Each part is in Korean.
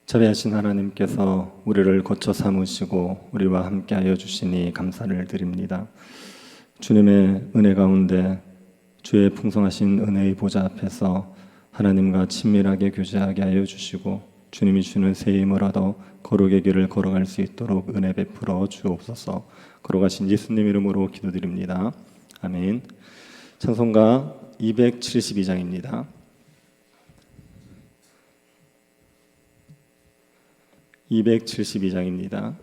자비하신 하나님께서 우리를 거쳐 삼으시고 우리와 함께하여 주시니 감사를 드립니다. 주님의 은혜 가운데 주의 풍성하신 은혜의 보좌 앞에서 하나님과 친밀하게 교제하게 하여 주시고 주님이 주는 새 힘을 얻어 거룩의 길을 걸어갈 수 있도록 은혜 베풀어 주옵소서. 거룩하신 예수님 이름으로 기도드립니다. 아멘. 찬송가 272장입니다. 272장입니다.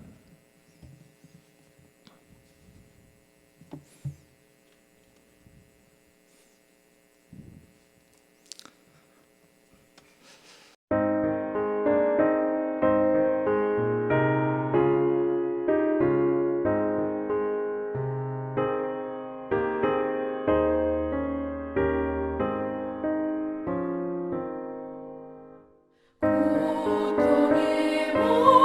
고통의 몽에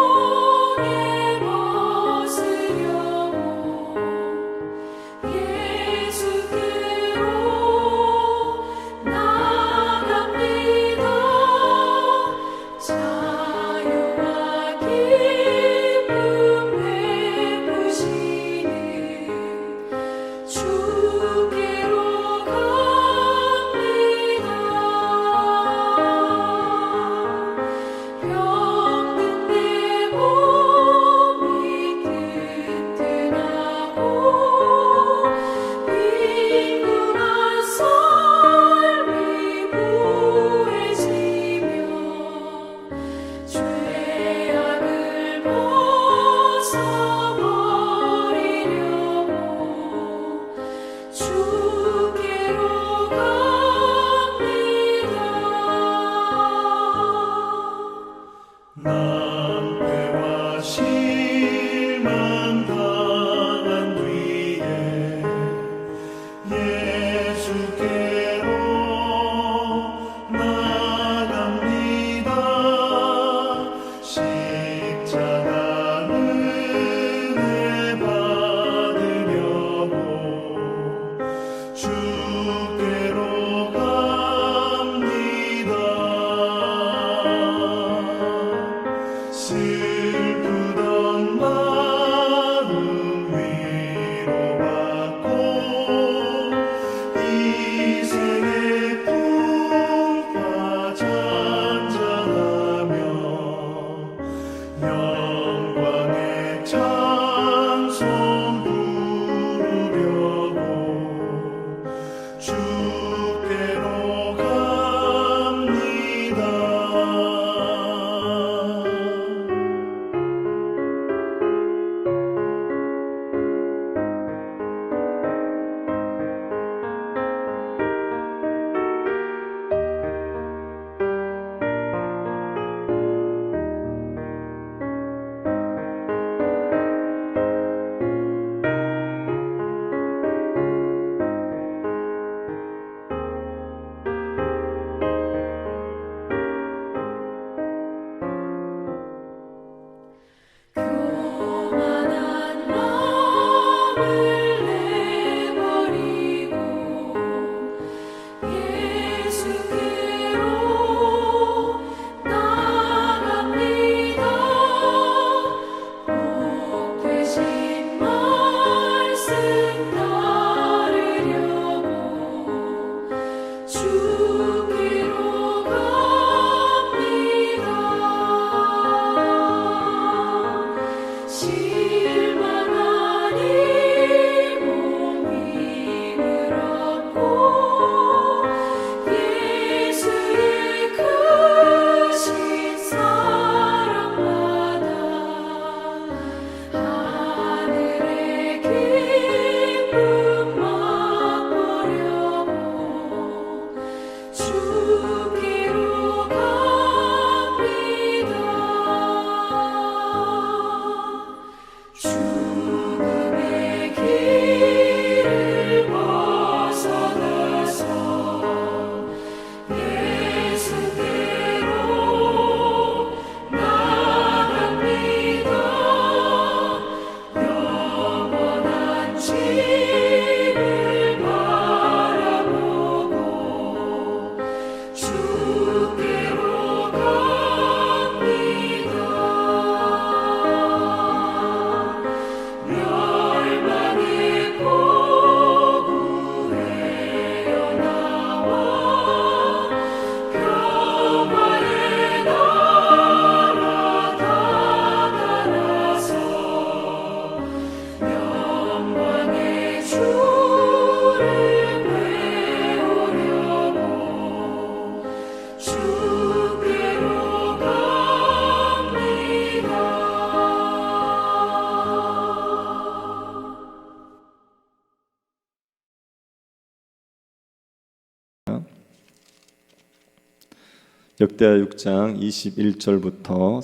역대하 6장 26절부터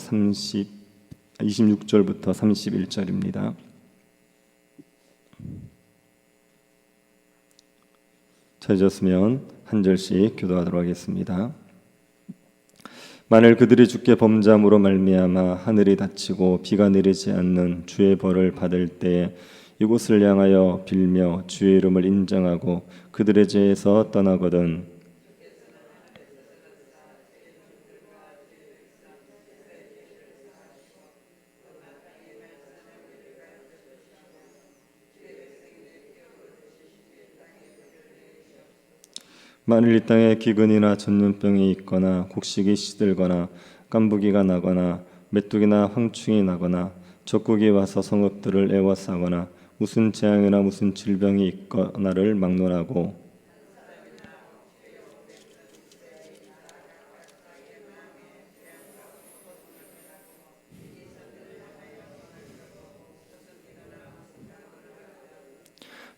31절입니다. 찾으셨으면 한 절씩 교도하도록 하겠습니다. 만일 그들이 주께 범죄함으로 말미암아 하늘이 닫히고 비가 내리지 않는 주의 벌을 받을 때에 이곳을 향하여 빌며 주의 이름을 인정하고 그들의 죄에서 떠나거든 만일 이 땅에 기근이나 전염병이 있거나 곡식이 시들거나 깐부기가 나거나 메뚜기나 황충이 나거나 적국이 와서 성읍들을 애워싸거나 무슨 재앙이나 무슨 질병이 있거나를 막론하고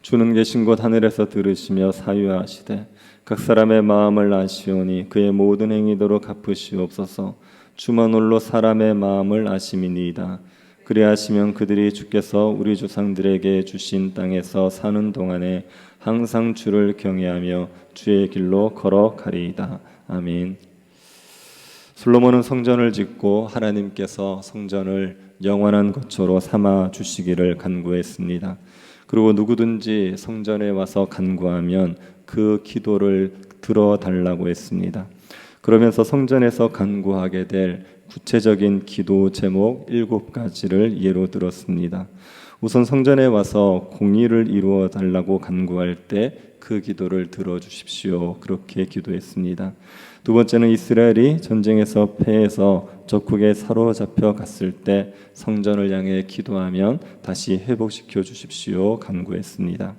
주는 계신 곳 하늘에서 들으시며 사유하시되 각 사람의 마음을 아시오니 그의 모든 행위대로 갚으시옵소서. 주만 홀로 사람의 마음을 아심이니이다. 그리하시면 그들이 주께서 우리 조상들에게 주신 땅에서 사는 동안에 항상 주를 경외하며 주의 길로 걸어가리이다. 아멘. 솔로몬은 성전을 짓고 하나님께서 성전을 영원한 거처로 삼아 주시기를 간구했습니다. 그리고 누구든지 성전에 와서 간구하면 그 기도를 들어달라고 했습니다. 그러면서 성전에서 간구하게 될 구체적인 기도 제목 7가지를 예로 들었습니다. 우선 성전에 와서 공의를 이루어 달라고 간구할 때 그 기도를 들어주십시오. 그렇게 기도했습니다. 두 번째는 이스라엘이 전쟁에서 패해서 적국에 사로잡혀 갔을 때 성전을 향해 기도하면 다시 회복시켜 주십시오. 간구했습니다.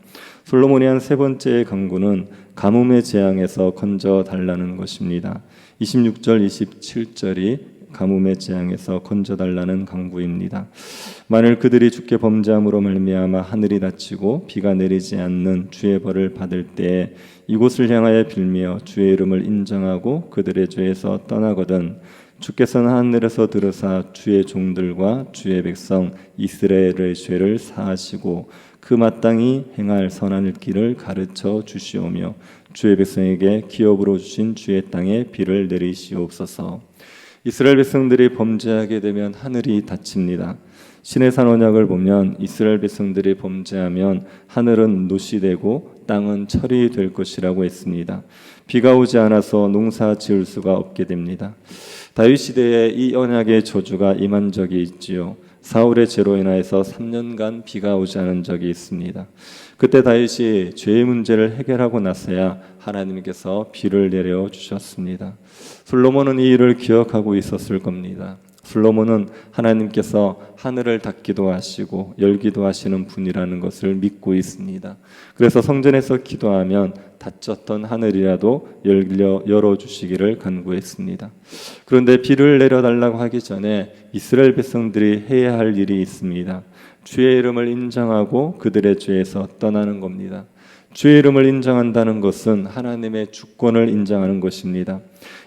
솔로몬이 한 세 번째의 간구는 가뭄의 재앙에서 건져 달라는 것입니다. 26절, 27절이 가뭄의 재앙에서 건져달라는 간구입니다. 만일 그들이 주께 범죄함으로 말미암아 하늘이 닫히고 비가 내리지 않는 주의 벌을 받을 때에 이곳을 향하여 빌며 주의 이름을 인정하고 그들의 죄에서 떠나거든 주께서는 하늘에서 들으사 주의 종들과 주의 백성 이스라엘의 죄를 사하시고 그 마땅히 행할 선한 길을 가르쳐 주시오며 주의 백성에게 기업으로 주신 주의 땅에 비를 내리시옵소서. 이스라엘 백성들이 범죄하게 되면 하늘이 닫힙니다. 신해산 언약을 보면 이스라엘 백성들이 범죄하면 하늘은 노시되고 땅은 철이 될 것이라고 했습니다. 비가 오지 않아서 농사 지을 수가 없게 됩니다. 다윗 시대에 이 언약의 저주가 임한 적이 있지요. 사울의 죄로 인하여서 3년간 비가 오지 않은 적이 있습니다. 그때 다윗이 죄의 문제를 해결하고 나서야 하나님께서 비를 내려 주셨습니다. 솔로몬은 이 일을 기억하고 있었을 겁니다. 솔로몬은 하나님께서 하늘을 닫기도 하시고 열기도 하시는 분이라는 것을 믿고 있습니다. 그래서 성전에서 기도하면 닫혔던 하늘이라도 열어주시기를 간구했습니다. 그런데 비를 내려달라고 하기 전에 이스라엘 백성들이 해야 할 일이 있습니다. 주의 이름을 인정하고 그들의 죄에서 떠나는 겁니다. 주의 이름을 인정한다는 것은 하나님의 주권을 인정하는 것입니다.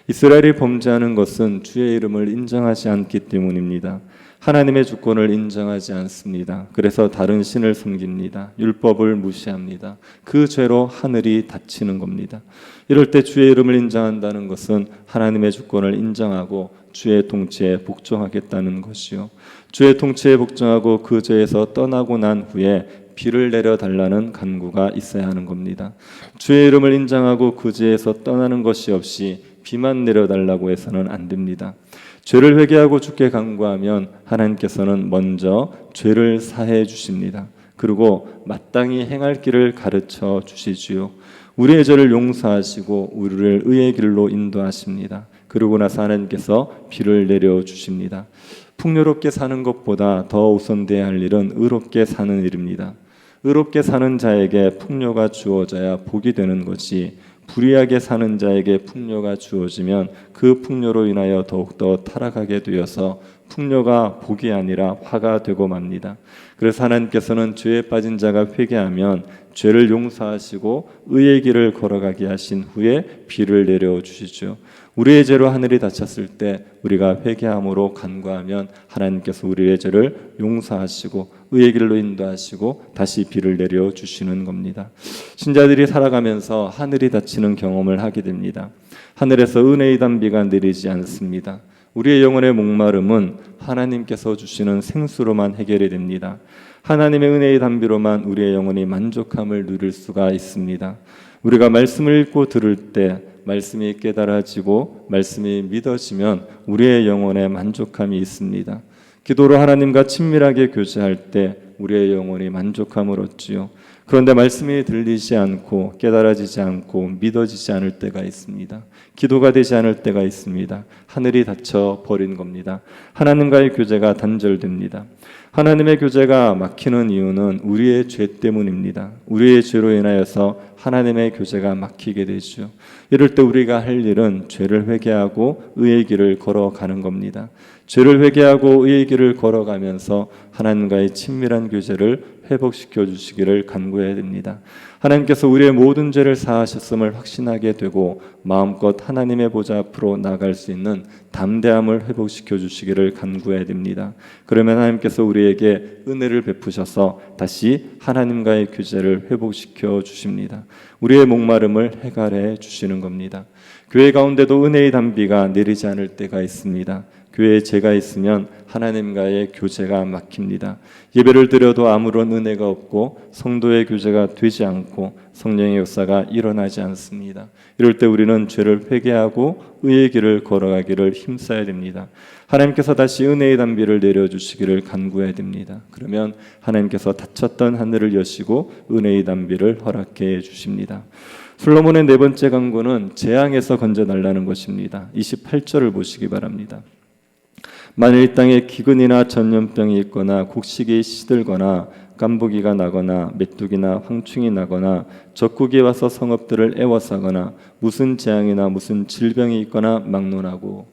이스라엘이 범죄하는 것은 주의 이름을 인정하지 않기 때문입니다. 하나님의 주권을 인정하지 않습니다. 그래서 다른 신을 섬깁니다. 율법을 무시합니다. 그 죄로 하늘이 닫히는 겁니다. 이럴 때 주의 이름을 인정한다는 것은 하나님의 주권을 인정하고 주의 통치에 복종하겠다는 것이요. 주의 통치에 복종하고 그 죄에서 떠나고 난 후에 비를 내려달라는 간구가 있어야 하는 겁니다. 주의 이름을 인정하고 그 죄에서 떠나는 것이 없이 비만 내려달라고 해서는 안 됩니다. 죄를 회개하고 주께 간구하면 하나님께서는 먼저 죄를 사해 주십니다. 그리고 마땅히 행할 길을 가르쳐 주시지요. 우리의 죄를 용서하시고 우리를 의의 길로 인도하십니다. 그러고 나서 하나님께서 비를 내려 주십니다. 풍요롭게 사는 것보다 더 우선돼야 할 일은 의롭게 사는 일입니다. 의롭게 사는 자에게 풍요가 주어져야 복이 되는 것이 불의하게 사는 자에게 풍요가 주어지면 그 풍요로 인하여 더욱더 타락하게 되어서 풍요가 복이 아니라 화가 되고 맙니다. 그래서 하나님께서는 죄에 빠진 자가 회개하면 죄를 용서하시고 의의 길을 걸어가게 하신 후에 비를 내려 주시죠. 우리의 죄로 하늘이 닫혔을 때 우리가 회개함으로 간구하면 하나님께서 우리의 죄를 용서하시고 의의 길로 인도하시고 다시 비를 내려 주시는 겁니다. 신자들이 살아가면서 하늘이 닫히는 경험을 하게 됩니다. 하늘에서 은혜의 단비가 내리지 않습니다. 우리의 영혼의 목마름은 하나님께서 주시는 생수로만 해결이 됩니다. 하나님의 은혜의 단비로만 우리의 영혼이 만족함을 누릴 수가 있습니다. 우리가 말씀을 읽고 들을 때 말씀이 깨달아지고 말씀이 믿어지면 우리의 영혼에 만족함이 있습니다. 기도로 하나님과 친밀하게 교제할 때 우리의 영혼이 만족함을 얻지요. 그런데 말씀이 들리지 않고 깨달아지지 않고 믿어지지 않을 때가 있습니다. 기도가 되지 않을 때가 있습니다. 하늘이 닫혀 버린 겁니다. 하나님과의 교제가 단절됩니다. 하나님의 교제가 막히는 이유는 우리의 죄 때문입니다. 우리의 죄로 인하여서 하나님의 교제가 막히게 되죠. 이럴 때 우리가 할 일은 죄를 회개하고 의의 길을 걸어가는 겁니다. 죄를 회개하고 의의 길을 걸어가면서 하나님과의 친밀한 교제를 회복시켜 주시기를 간구해야 됩니다. 하나님께서 우리의 모든 죄를 사하셨음을 확신하게 되고 마음껏 하나님의 보좌 앞으로 나아갈 수 있는 담대함을 회복시켜 주시기를 간구해야 됩니다. 그러면 하나님께서 우리에게 은혜를 베푸셔서 다시 하나님과의 교제를 회복시켜 주십니다. 우리의 목마름을 해결해 주시는 겁니다. 교회 가운데도 은혜의 단비가 내리지 않을 때가 있습니다. 교회에 죄가 있으면 하나님과의 교제가 막힙니다. 예배를 드려도 아무런 은혜가 없고 성도의 교제가 되지 않고 성령의 역사가 일어나지 않습니다. 이럴 때 우리는 죄를 회개하고 의의 길을 걸어가기를 힘써야 됩니다. 하나님께서 다시 은혜의 단비를 내려주시기를 간구해야 됩니다. 그러면 하나님께서 닫혔던 하늘을 여시고 은혜의 단비를 허락해 주십니다. 솔로몬의 네 번째 간구는 재앙에서 건져달라는 것입니다. 28절을 보시기 바랍니다. 만일 이 땅에 기근이나 전염병이 있거나 곡식이 시들거나 깐부기가 나거나 메뚜기나 황충이 나거나 적국이 와서 성읍들을 애워싸거나 무슨 재앙이나 무슨 질병이 있거나 막론하고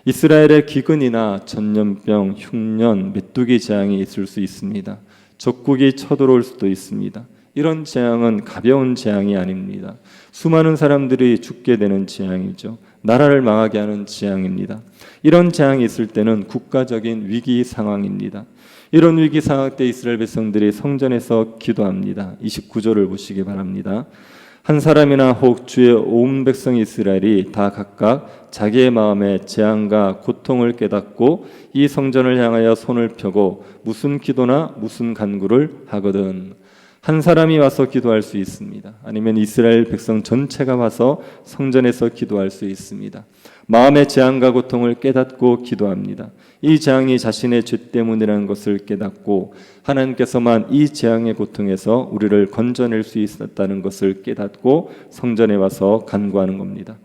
이스라엘에 기근이나 전염병, 흉년, 메뚜기 재앙이 있을 수 있습니다. 적국이 쳐들어올 수도 있습니다. 이런 재앙은 가벼운 재앙이 아닙니다. 수많은 사람들이 죽게 되는 재앙이죠. 나라를 망하게 하는 재앙입니다. 이런 재앙이 있을 때는 국가적인 위기 상황입니다. 이런 위기 상황 때 이스라엘 백성들이 성전에서 기도합니다. 29절을 보시기 바랍니다. 한 사람이나 혹 주의 온 백성 이스라엘이 다 각각 자기의 마음에 재앙과 고통을 깨닫고 이 성전을 향하여 손을 펴고 무슨 기도나 무슨 간구를 하거든. 한 사람이 와서 기도할 수 있습니다. 아니면 이스라엘 백성 전체가 와서 성전에서 기도할 수 있습니다. 마음의 재앙과 고통을 깨닫고 기도합니다. 이 재앙이 자신의 죄 때문이라는 것을 깨닫고 하나님께서만 이 재앙의 고통에서 우리를 건져낼 수 있었다는 것을 깨닫고 성전에 와서 간구하는 겁니다.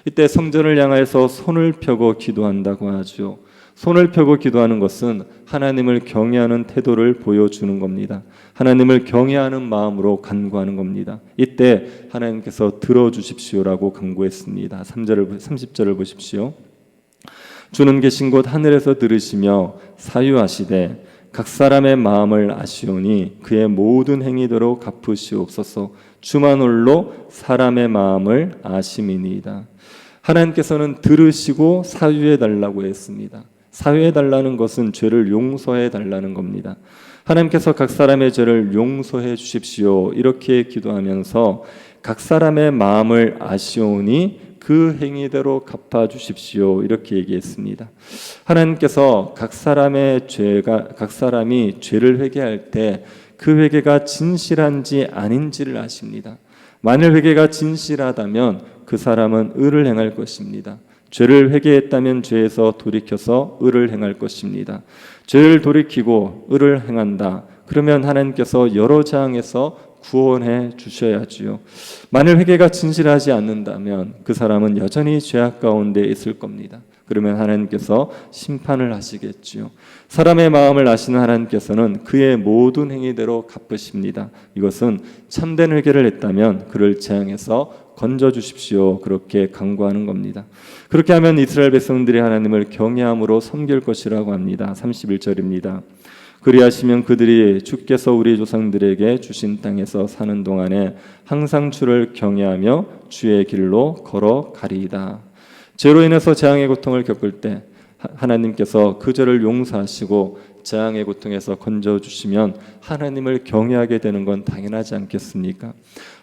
이때 성전을 향해서 손을 펴고 기도한다고 하죠. 손을 펴고 기도하는 것은 하나님을 경외하는 태도를 보여주는 겁니다. 하나님을 경외하는 마음으로 간구하는 겁니다. 이때 하나님께서 들어주십시오라고 간구했습니다. 30절을 보십시오. 주는 계신 곳 하늘에서 들으시며 사유하시되 각 사람의 마음을 아시오니 그의 모든 행위대로 갚으시옵소서. 주만 홀로 사람의 마음을 아심이니이다. 하나님께서는 들으시고 사유해 달라고 했습니다. 사유해 달라는 것은 죄를 용서해 달라는 겁니다. 하나님께서 각 사람의 죄를 용서해 주십시오 이렇게 기도하면서 각 사람의 마음을 아시오니 그 행위대로 갚아 주십시오 이렇게 얘기했습니다. 하나님께서 각 사람이 죄를 회개할 때 그 회개가 진실한지 아닌지를 아십니다. 만일 회개가 진실하다면 그 사람은 의를 행할 것입니다. 죄를 회개했다면 죄에서 돌이켜서 의를 행할 것입니다. 죄를 돌이키고 의를 행한다. 그러면 하나님께서 여러 재앙에서 구원해 주셔야지요. 만일 회개가 진실하지 않는다면 그 사람은 여전히 죄악 가운데 있을 겁니다. 그러면 하나님께서 심판을 하시겠지요. 사람의 마음을 아시는 하나님께서는 그의 모든 행위대로 갚으십니다. 이것은 참된 회개를 했다면 그를 재앙에서 건져 주십시오. 그렇게 간구하는 겁니다. 그렇게 하면 이스라엘 백성들이 하나님을 경외함으로 섬길 것이라고 합니다. 31절입니다. 그리하시면 그들이 주께서 우리 조상들에게 주신 땅에서 사는 동안에 항상 주를 경외하며 주의 길로 걸어가리이다. 죄로 인해서 재앙의 고통을 겪을 때 하나님께서 그 죄를 용서하시고 재앙의 고통에서 건져주시면 하나님을 경외하게 되는 건 당연하지 않겠습니까?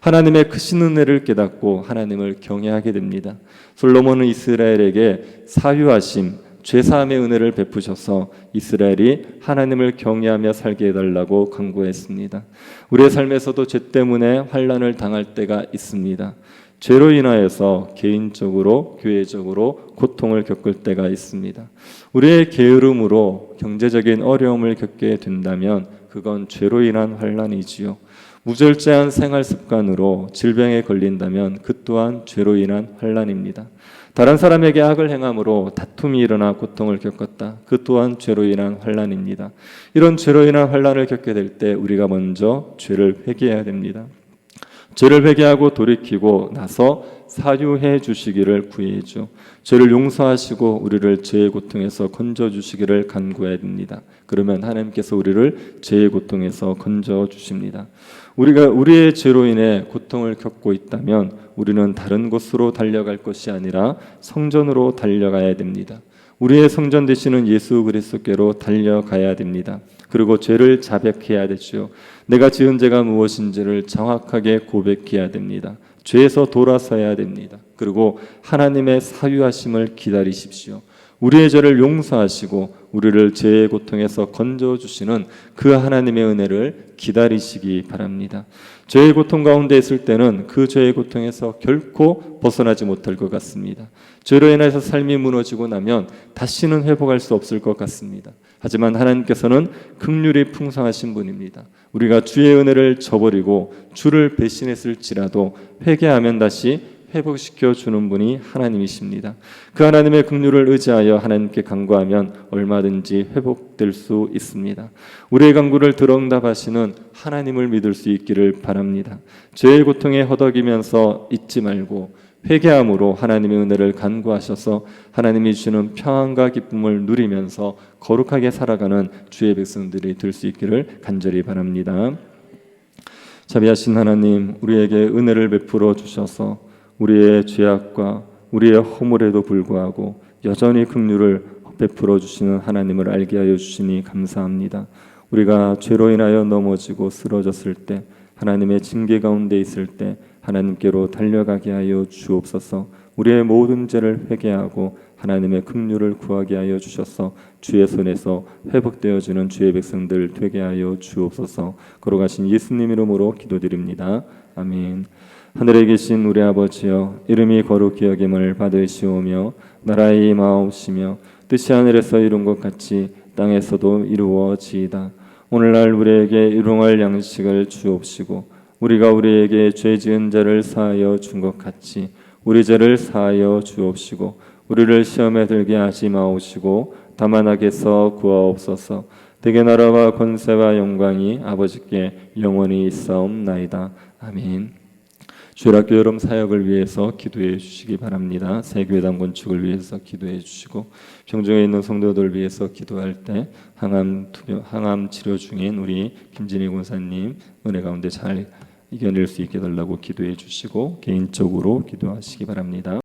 하나님의 크신 은혜를 깨닫고 하나님을 경외하게 됩니다. 솔로몬은 이스라엘에게 사유하심, 죄사함의 은혜를 베푸셔서 이스라엘이 하나님을 경외하며 살게 해달라고 간구했습니다. 우리의 삶에서도 죄 때문에 환난을 당할 때가 있습니다. 죄로 인하여서 개인적으로, 교회적으로 고통을 겪을 때가 있습니다. 우리의 게으름으로 경제적인 어려움을 겪게 된다면 그건 죄로 인한 환난이지요. 무절제한 생활 습관으로 질병에 걸린다면 그 또한 죄로 인한 환난입니다. 다른 사람에게 악을 행함으로 다툼이 일어나 고통을 겪었다. 그 또한 죄로 인한 환난입니다. 이런 죄로 인한 환난을 겪게 될 때 우리가 먼저 죄를 회개해야 됩니다. 죄를 회개하고 돌이키고 나서 사유해 주시기를 구해야죠. 죄를 용서하시고 우리를 죄의 고통에서 건져 주시기를 간구해야 됩니다. 그러면 하나님께서 우리를 죄의 고통에서 건져 주십니다. 우리가 우리의 죄로 인해 고통을 겪고 있다면 우리는 다른 곳으로 달려갈 것이 아니라 성전으로 달려가야 됩니다. 우리의 성전 되시는 예수 그리스도께로 달려가야 됩니다. 그리고 죄를 자백해야 되죠. 내가 지은 죄가 무엇인지를 정확하게 고백해야 됩니다. 죄에서 돌아서야 됩니다. 그리고 하나님의 사유하심을 기다리십시오. 우리의 죄를 용서하시고 우리를 죄의 고통에서 건져주시는 그 하나님의 은혜를 기다리시기 바랍니다. 죄의 고통 가운데 있을 때는 그 죄의 고통에서 결코 벗어나지 못할 것 같습니다. 죄로 인해서 삶이 무너지고 나면 다시는 회복할 수 없을 것 같습니다. 하지만 하나님께서는 긍휼이 풍성하신 분입니다. 우리가 주의 은혜를 저버리고 주를 배신했을지라도 회개하면 다시 회복시켜 주는 분이 하나님이십니다. 그 하나님의 긍휼을 의지하여 하나님께 간구하면 얼마든지 회복될 수 있습니다. 우리의 간구를 들응답하시는 하나님을 믿을 수 있기를 바랍니다. 죄의 고통에 허덕이면서 잊지 말고 회개함으로 하나님의 은혜를 간구하셔서 하나님이 주시는 평안과 기쁨을 누리면서 거룩하게 살아가는 주의 백성들이 될 수 있기를 간절히 바랍니다. 자비하신 하나님, 우리에게 은혜를 베풀어 주셔서 우리의 죄악과 우리의 허물에도 불구하고 여전히 긍휼을 베풀어 주시는 하나님을 알게 하여 주시니 감사합니다. 우리가 죄로 인하여 넘어지고 쓰러졌을 때, 하나님의 징계 가운데 있을 때 하나님께로 달려가게 하여 주옵소서. 우리의 모든 죄를 회개하고 하나님의 긍휼을 구하게 하여 주셔서 주의 손에서 회복되어지는 주의 백성들 되게 하여 주옵소서. 걸어가신 예수님 이름으로 기도드립니다. 아멘. 하늘에 계신 우리 아버지여, 이름이 거룩히 여김을 받으시오며 나라의 임하옵시며 뜻이 하늘에서 이룬 것 같이 땅에서도 이루어지이다. 오늘날 우리에게 일용할 양식을 주옵시고 우리가 우리에게 죄 지은 자를 사하여 준 것 같이 우리 죄를 사하여 주옵시고 우리를 시험에 들게 하지 마옵시고 다만 악에서 구하옵소서. 대개 나라와 권세와 영광이 아버지께 영원히 있사옵나이다. 아멘. 주일학교 여름 사역을 위해서 기도해 주시기 바랍니다. 새 교회당 건축을 위해서 기도해 주시고 병정에 있는 성도들 위해서 기도할 때 항암 치료 중인 우리 김진희 권사님 은혜 가운데 잘 이겨낼 수 있게 달라고 기도해 주시고 개인적으로 기도하시기 바랍니다.